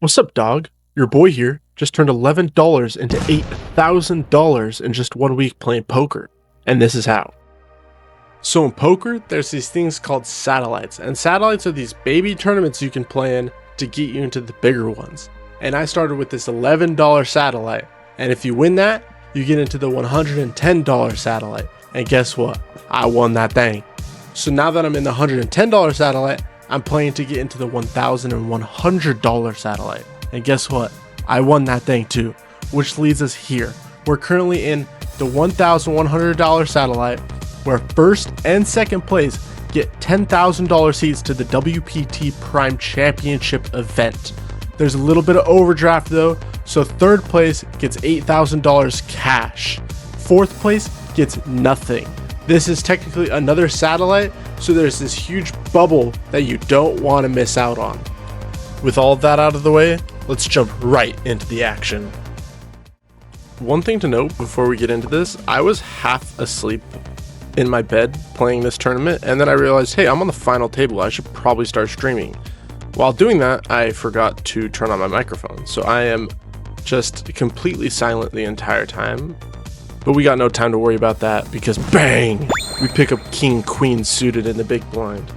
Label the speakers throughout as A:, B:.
A: What's up, dog? Your boy here just turned $11 into $8,000 in just 1 week playing poker. And this is how. So in poker, there's these things called satellites. And satellites are these baby tournaments you can play in to get you into the bigger ones. And I started with this $11 satellite. And if you win that, you get into the $110 satellite. And guess what? I won that thing. So now that I'm in the $110 satellite, I'm playing to get into the $1,100 satellite. And guess what? I won that thing too, which leads us here. We're currently in the $1,100 satellite, where first and second place get $10,000 seats to the WPT Prime Championship event. There's a little bit of overdraft though, so third place gets $8,000 cash. Fourth place gets nothing. This is technically another satellite, so there's this huge bubble that you don't want to miss out on. With all of that out of the way, let's jump right into the action. One thing to note before we get into this, I was half asleep in my bed playing this tournament, and then I realized, hey, I'm on the final table, I should probably start streaming. While doing that, I forgot to turn on my microphone, so I am just completely silent the entire time. But we got no time to worry about that because bang, we pick up king queen suited in the big blind.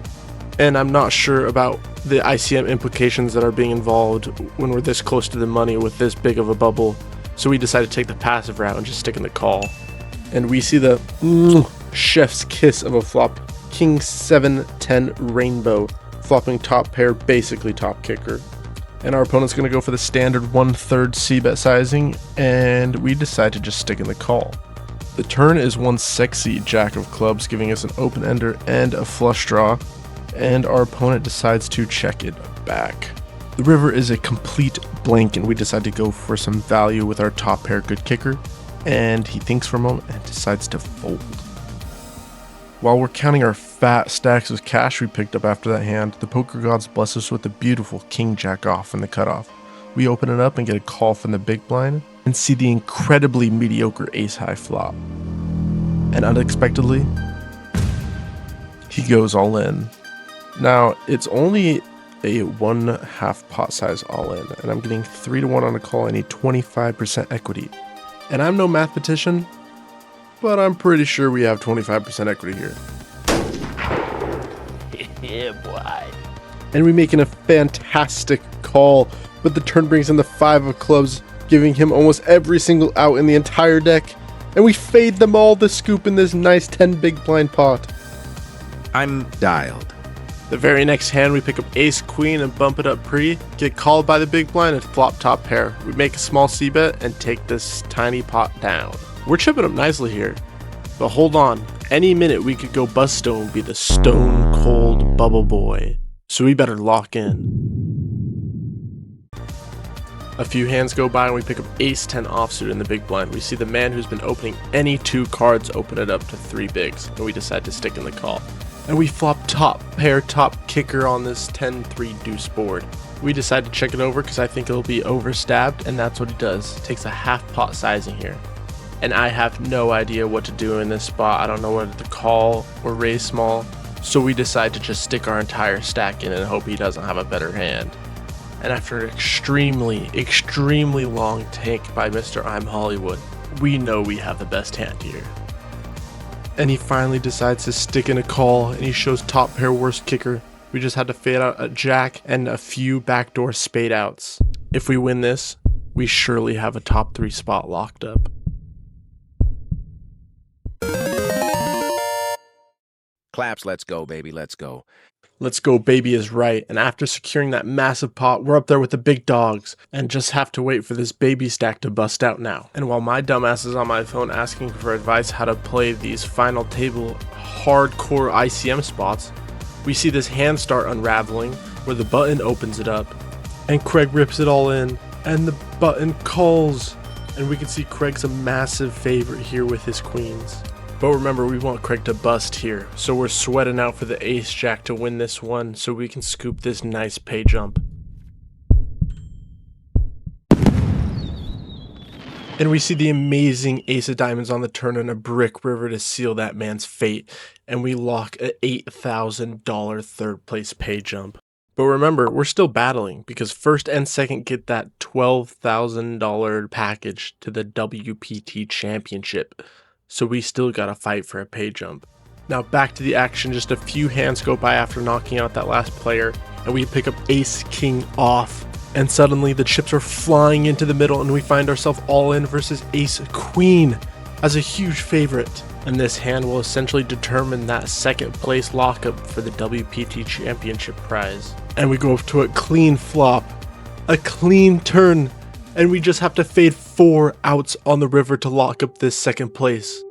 A: And I'm not sure about the ICM implications that are being involved when we're this close to the money with this big of a bubble. So we decided to take the passive route and just stick in the call. And we see the chef's kiss of a flop, king 7-10 rainbow, flopping top pair, basically top kicker. And our opponent's going to go for the standard 1/3 c-bet sizing, and we decide to just stick in the call. The turn is one sexy jack of clubs, giving us an open ender and a flush draw, and our opponent decides to check it back. The river is a complete blank, and we decide to go for some value with our top pair good kicker, and he thinks for a moment and decides to fold. While we're counting our fat stacks of cash we picked up after that hand, the poker gods bless us with a beautiful king jack off in the cutoff. We open it up and get a call from the big blind and see the incredibly mediocre ace high flop. And unexpectedly, he goes all in. Now, it's only a 1/2 pot size all in, and I'm getting 3-1 on a call. I need 25% equity. And I'm no mathematician, but I'm pretty sure we have 25% equity here.
B: Yeah, boy.
A: And we make a fantastic call, but the turn brings in the 5 of clubs, giving him almost every single out in the entire deck. And we fade them all to scoop in this nice 10 big blind pot.
B: I'm dialed.
A: The very next hand, we pick up ace queen and bump it up pre, get called by the big blind and flop top pair. We make a small c-bet and take this tiny pot down. We're chipping up nicely here, but hold on, any minute we could go bust stone, be the stone cold bubble boy, so we better lock in. A few hands go by and we pick up ace 10 offsuit in the big blind. We see the man who's been opening any 2 cards open it up to 3 bigs, and we decide to stick in the call. And we flop top pair top kicker on this 10-3 deuce board. We decide to check it over because I think it'll be overstabbed, and that's what he does. Takes a half pot sizing here. And I have no idea what to do in this spot. I don't know whether to call or raise small. So we decide to just stick our entire stack in and hope he doesn't have a better hand. And after an extremely long take by Mr. I'm Hollywood, we know we have the best hand here. And he finally decides to stick in a call, and he shows top pair worst kicker. We just had to fade out a jack and a few backdoor spade outs. If we win this, we surely have a top 3 spot locked up.
B: Claps, let's go, baby, let's go.
A: Let's go, baby is right. And after securing that massive pot, we're up there with the big dogs and just have to wait for this baby stack to bust out now. And while my dumbass is on my phone asking for advice how to play these final table hardcore ICM spots, we see this hand start unraveling where the button opens it up and Craig rips it all in and the button calls. And we can see Craig's a massive favorite here with his queens. But remember, we want Craig to bust here, so we're sweating out for the ace jack to win this one so we can scoop this nice pay jump. And we see the amazing ace of diamonds on the turn and a brick river to seal that man's fate, and we lock a $8,000 third place pay jump. But remember, we're still battling because first and second get that $12,000 package to the WPT Championship. So we still gotta fight for a pay jump. Now back to the action, just a few hands go by after knocking out that last player, and we pick up Ace King off. And suddenly the chips are flying into the middle and we find ourselves all in versus Ace Queen as a huge favorite. And this hand will essentially determine that second place lockup for the WPT Championship prize. And we go up to a clean flop, a clean turn, and we just have to fade 4 outs on the river to lock up this second place.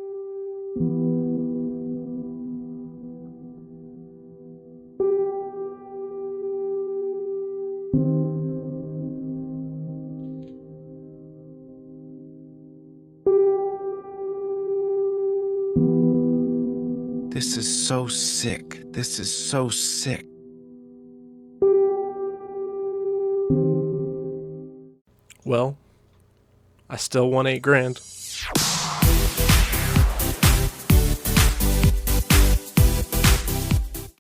B: This is so sick. This is so sick.
A: Well, I still won $8 grand.